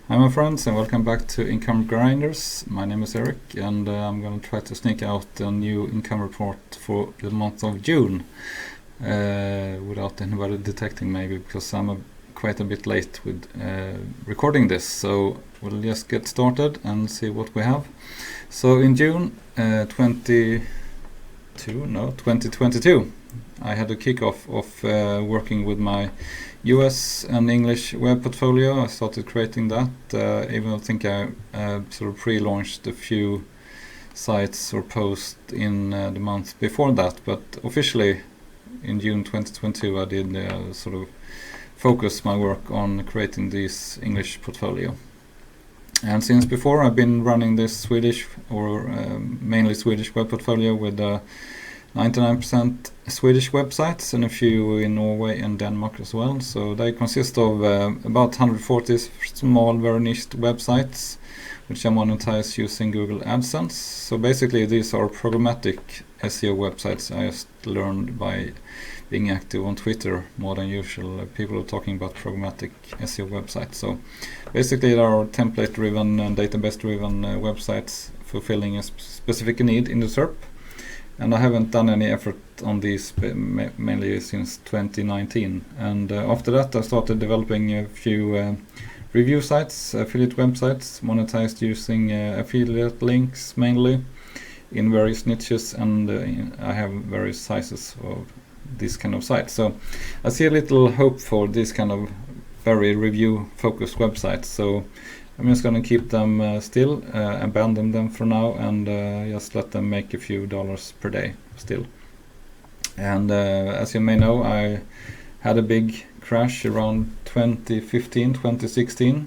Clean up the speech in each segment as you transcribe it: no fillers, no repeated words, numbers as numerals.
Hi my friends, and welcome back to Income Grinders. My name is Eric, and I'm going to try to sneak out a new income report for the month of June without anybody detecting, maybe because I'm quite a bit late with recording this. So we'll just get started and see what we have. So in June 2022, I had a kickoff of working with my US and English web portfolio. I started creating that, even though I think I sort of pre-launched a few sites or posts in the month before that, but officially in June 2022 I did sort of focus my work on creating this English portfolio. And since before I've been running this Swedish or mainly Swedish web portfolio with 99% Swedish websites and a few in Norway and Denmark as well. So they consist of about 140 small, very niched websites, which I monetize using Google AdSense. So basically these are programmatic SEO websites I just learned by being active on Twitter more than usual. People are talking about programmatic SEO websites. So basically there are template-driven and database-driven websites fulfilling a specific need in the SERP. And I haven't done any effort on these mainly since 2019. And after that I started developing a few review sites, affiliate websites, monetized using affiliate links mainly in various niches, and I have various sizes of this kind of sites. So I see a little hope for this kind of very review focused websites. So I'm just going to keep them still, abandon them for now, and just let them make a few dollars per day still. And as you may know, I had a big crash around 2015, 2016.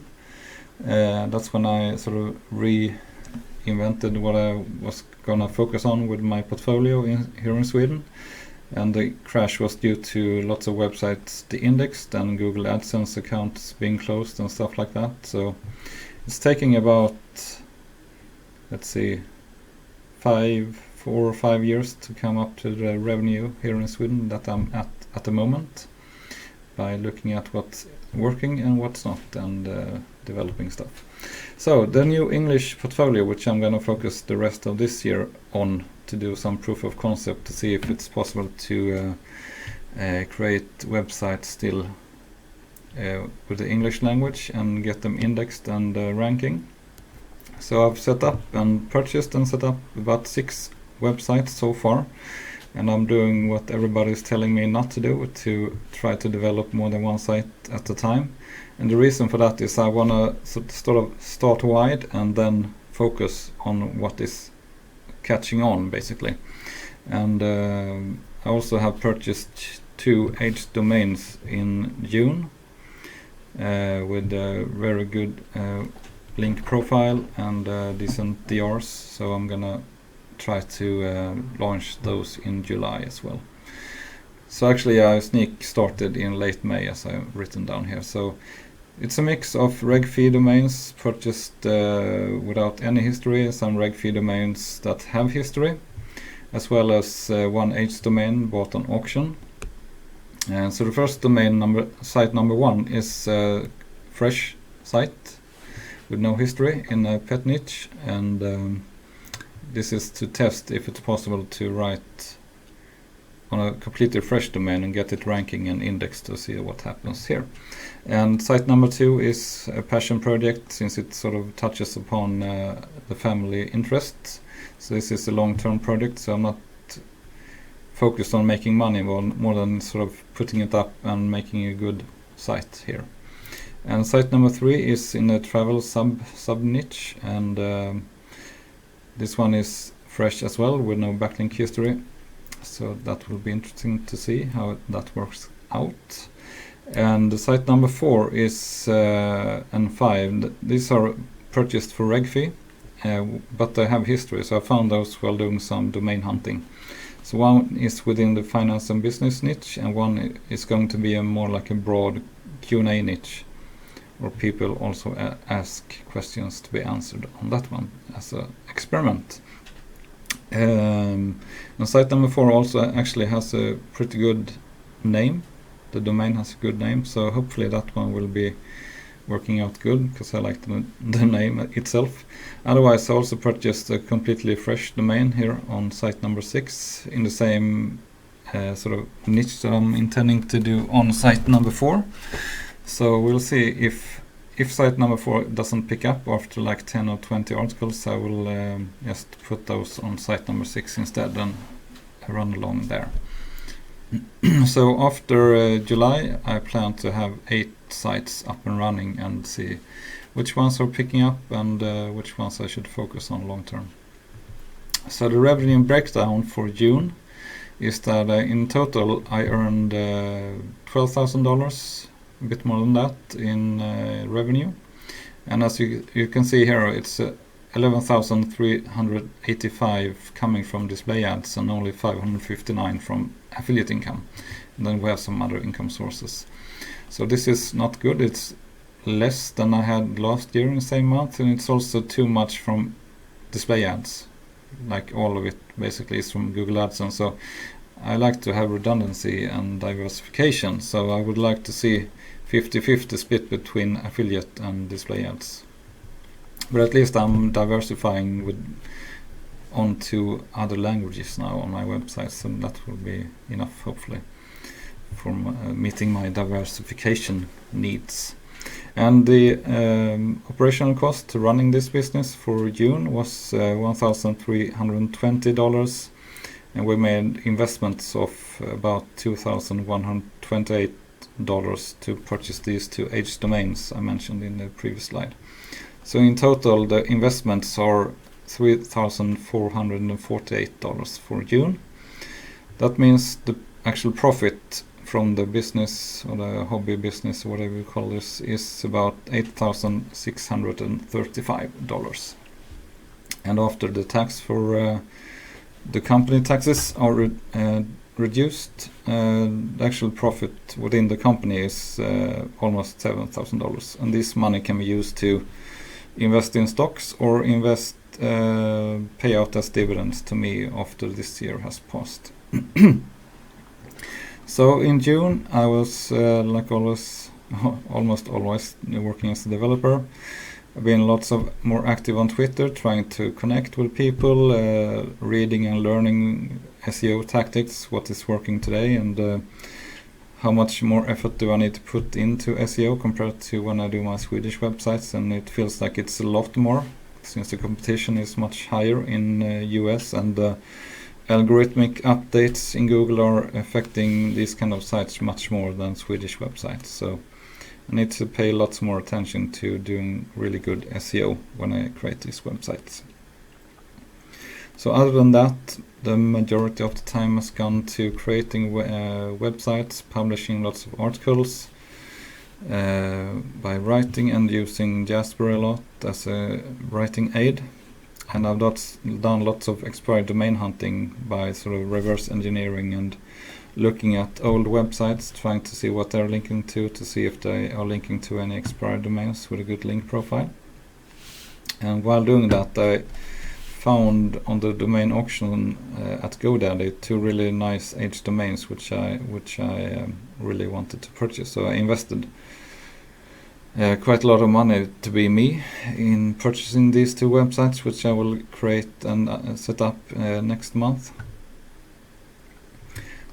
That's when I sort of reinvented what I was going to focus on with my portfolio here in Sweden. And the crash was due to lots of websites de-indexed and Google AdSense accounts being closed and stuff like that. So it's taking about, let's see, 4 or 5 years to come up to the revenue here in Sweden that I'm at the moment, by looking at what's working and what's not, and developing stuff. So the new English portfolio, which I'm going to focus the rest of this year on, to do some proof of concept to see if it's possible to create websites still with the English language and get them indexed and ranking. So I've set up and purchased and set up about 6 websites so far, and I'm doing what everybody's telling me not to do, to try to develop more than one site at a time. And the reason for that is I want to sort of start wide and then focus on what is catching on, basically. And I also have purchased 2 H domains in June with a very good link profile and decent DRs, so I'm gonna try to launch those in July as well. So actually I started in late May, as I've written down here. So it's a mix of reg fee domains purchased without any history, some reg fee domains that have history, as well as one H domain bought on auction. And so the first domain site number 1 is a fresh site with no history in a pet niche, and this is to test if it's possible to write on a completely fresh domain and get it ranking and indexed, to see what happens here. And site number 2 is a passion project, since it sort of touches upon the family interests. So this is a long-term project, so I'm not focused on making money, more than sort of putting it up and making a good site here. And site number 3 is in a travel sub niche, and this one is fresh as well with no backlink history. So that will be interesting to see how that works out. And the site number 4 is and 5. These are purchased for reg fee, but they have history, so I found those while doing some domain hunting. So one is within the finance and business niche, and one is going to be a more like a broad Q&A niche, where people also ask questions to be answered on that one as an experiment. And site number 4 also actually has a pretty good name. The domain has a good name, so hopefully that one will be working out good because I like the name itself. Otherwise, I also purchased a completely fresh domain here on site number 6 in the same sort of niche that I'm intending to do on site number 4. So we'll see if site number 4 doesn't pick up after like 10 or 20 articles, I will just put those on site number 6 instead and run along there. So after July, I plan to have 8 sites up and running and see which ones are picking up and which ones I should focus on long term. So the revenue breakdown for June is that in total I earned $12,000, a bit more than that in revenue. And as you can see here, it's 11,385 coming from display ads and only 559 from affiliate income. And then we have some other income sources. So this is not good. It's less than I had last year in the same month, and it's also too much from display ads. Like all of it basically is from Google AdSense. So I like to have redundancy and diversification. So I would like to see 50-50 split between affiliate and display ads. But at least I'm diversifying onto other languages now on my website, so that will be enough, hopefully, for meeting my diversification needs. And the operational cost to running this business for June was $1,320, and we made investments of about $2,128 to purchase these 2 H domains I mentioned in the previous slide. So in total, the investments are $3,448 for June. That means the actual profit from the business or the hobby business, or whatever you call this, is about $8,635. And after the tax for the company taxes are reduced, the actual profit within the company is almost $7,000. And this money can be used to invest in stocks or pay out as dividends to me after this year has passed. So in June I was like always, almost always working as a developer. I've been lots more active on Twitter, trying to connect with people, reading and learning SEO tactics, what is working today, and how much more effort do I need to put into SEO compared to when I do my Swedish websites. And it feels like it's a lot more, since the competition is much higher in US, and algorithmic updates in Google are affecting these kind of sites much more than Swedish websites. So I need to pay lots more attention to doing really good SEO when I create these websites. So other than that, the majority of the time has gone to creating websites, publishing lots of articles, by writing and using Jasper a lot as a writing aid. And I've done lots of expired domain hunting by sort of reverse engineering and looking at old websites, trying to see what they're linking to see if they are linking to any expired domains with a good link profile. And while doing that, I found on the domain auction at GoDaddy 2 really nice H domains which I really wanted to purchase. So I invested quite a lot of money to be me in purchasing these 2 websites, which I will create and set up next month.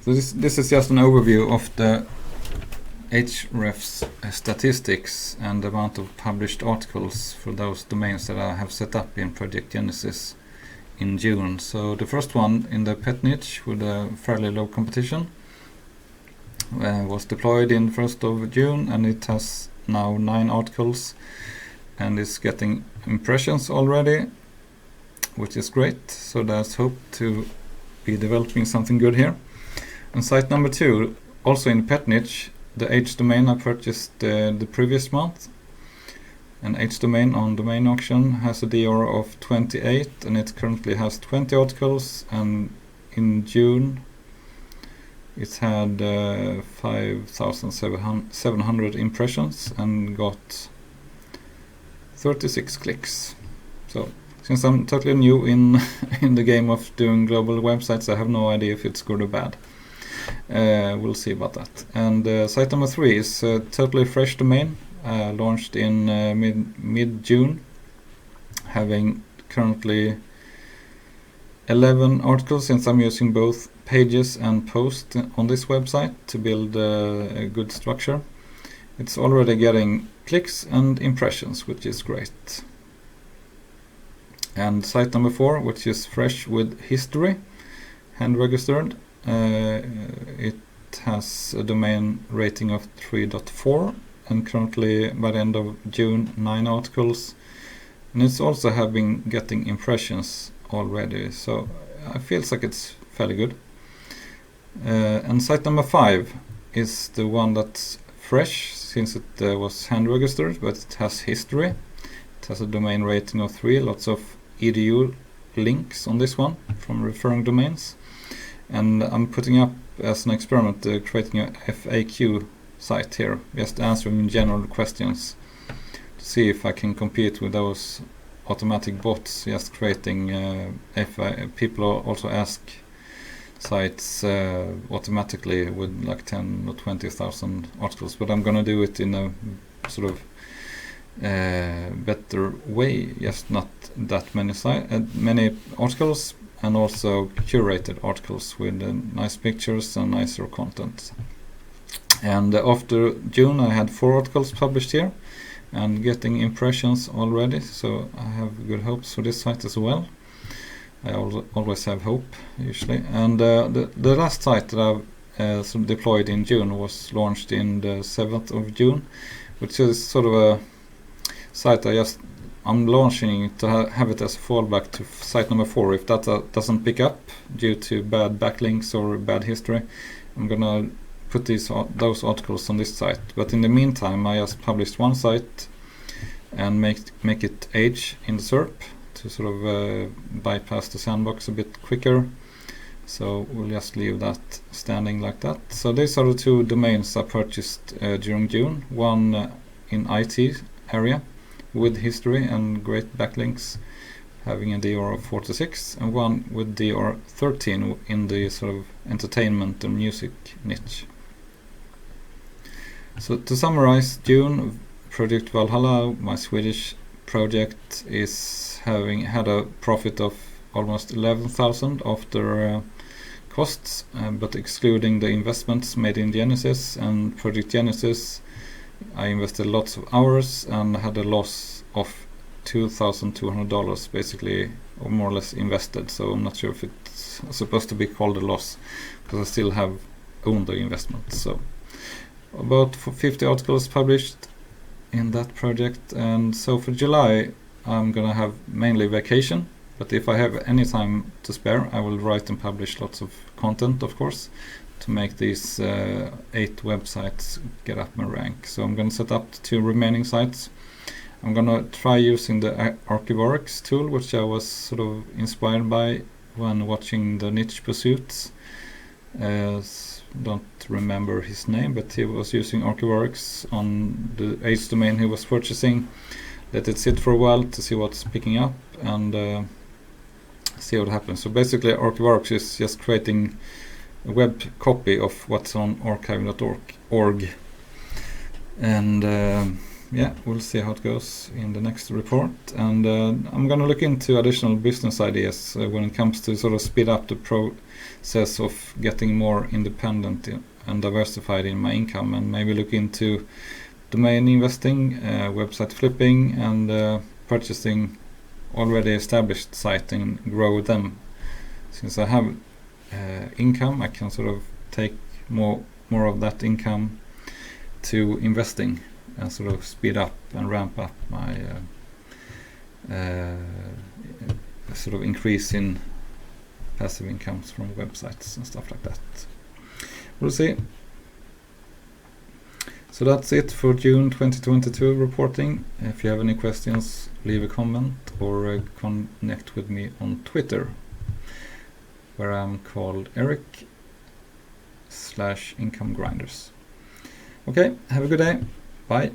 So this is just an overview of the Hrefs statistics and the amount of published articles for those domains that I have set up in Project Genesis in June. So the first one in the pet niche with a fairly low competition was deployed in 1st of June, and it has now 9 articles and is getting impressions already, which is great. So there's hope to be developing something good here. And site number 2, also in the pet niche, the H domain I purchased the previous month. An H domain on domain auction has a DR of 28, and it currently has 20 articles, and in June it had 5,700 impressions and got 36 clicks. So since I'm totally new in in the game of doing global websites, I have no idea if it's good or bad. We'll see about that. And site number 3 is a totally fresh domain. launched in mid-June, having currently 11 articles, since I'm using both pages and posts on this website to build a good structure. It's already getting clicks and impressions, which is great. And site number 4, which is fresh with history, hand registered. It has a domain rating of 3.4 and currently by the end of June 9 articles, and it's also have been getting impressions already, so it feels like it's fairly good. And site number 5 is the one that's fresh, since it was hand registered, but it has history. It has a domain rating of 3, lots of edu links on this one from referring domains, and I'm putting up as an experiment creating a FAQ site here, just answering general questions to see if I can compete with those automatic bots just creating people also ask sites automatically with like 10 or 20,000 articles, but I'm gonna do it in a sort of better way, just not that many articles, and also curated articles with nice pictures and nicer content. And after June I had 4 articles published here and getting impressions already, so I have good hopes for this site as well. I always have hope, usually. And the last site that I've deployed in June was launched in the 7th of June, which is sort of a site I'm launching to have it as a fallback to site number 4. If that doesn't pick up due to bad backlinks or bad history, I'm gonna put those articles on this site. But in the meantime, I just published one site and make it age in the SERP to sort of bypass the sandbox a bit quicker. So we'll just leave that standing like that. So these are the 2 domains I purchased during June. One in IT area with history and great backlinks, having a DR of 46, and one with DR 13 in the sort of entertainment and music niche. So to summarize, June, Project Valhalla, my Swedish project, is had a profit of almost 11,000 after costs, but excluding the investments made in Genesis and Project Genesis, I invested lots of hours and had a loss of $2,200 basically, or more or less invested. So I'm not sure if it's supposed to be called a loss, because I still have owned the investment. So about 50 articles published in that project. And so for July I'm gonna have mainly vacation, but if I have any time to spare I will write and publish lots of content, of course, to make these 8 websites get up and rank. So I'm gonna set up the 2 remaining sites. I'm gonna try using the Archivorix tool, which I was sort of inspired by when watching the Niche Pursuits. Don't remember his name, but he was using Archivorix on the H domain he was purchasing. Let it sit for a while to see what's picking up and see what happens. So basically Archivorix is just creating a web copy of what's on archive.org, and yeah, we'll see how it goes in the next report. And I'm gonna look into additional business ideas when it comes to sort of speed up the process of getting more independent and diversified in my income, and maybe look into domain investing, website flipping, and purchasing already established sites and grow them. Since I have income, I can sort of take more of that income to investing and sort of speed up and ramp up my sort of increase in passive incomes from websites and stuff like that. We'll see. So that's it for June 2022 reporting. If you have any questions, leave a comment or connect with me on Twitter, where I'm called Eric /IncomeGrinders. Okay, have a good day. Bye.